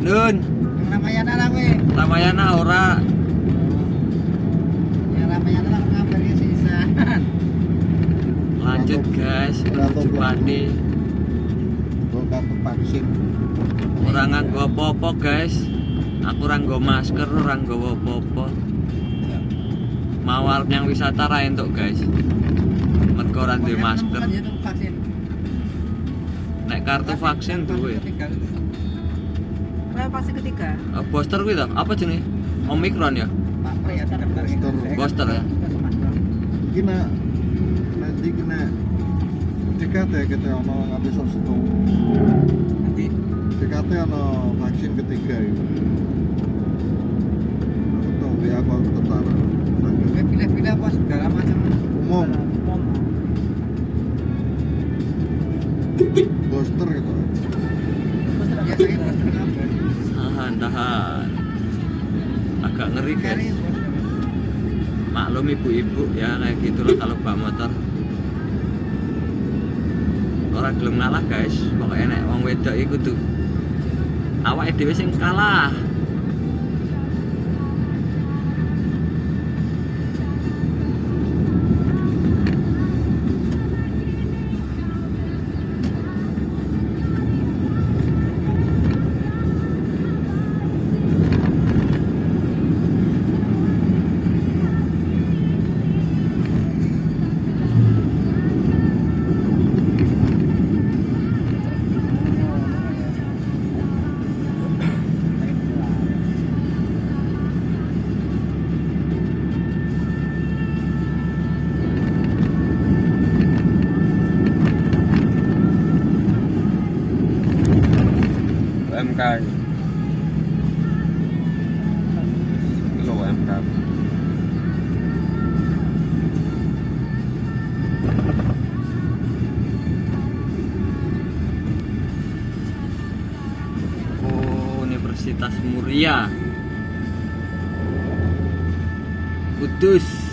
Nun, Ramayana lah kowe. Ramayana ora. Ya Ramayana lah kabarnya sisan. Lanjut guys, menuju Pati. Gua kartu vaksin. Ora nganggo apa-apa guys. Aku ora nggo masker, ora nggo apa-apa. Mau arep yang wisata ra entuk guys. Mergo ora duwe masker. Vaksin. Nek kartu vaksin duwe. Fase ketiga. Booster kuwi to? Apa jenenge? Omikron ya? Pak Pri ya daftar Booster ya? Kena nanti kena DKT kita ono episode 1. Nanti DKT ono vaksin ketiga itu. Aku tahu dia aku tentara. kowe pilih-pilih apa segala macam. Umum booster gitu. Ya saya booster kabar. Tahan. Agak ngeri guys. Maklum ibu-ibu ya kayak gitu loh kalau bawa motor. Orang gelem ngalah guys. Pokoknya nek wong wedok iku tuh awake dhewe sing kalah. UMK ini. Itu UMK. Oh, Universitas Muria Kudus.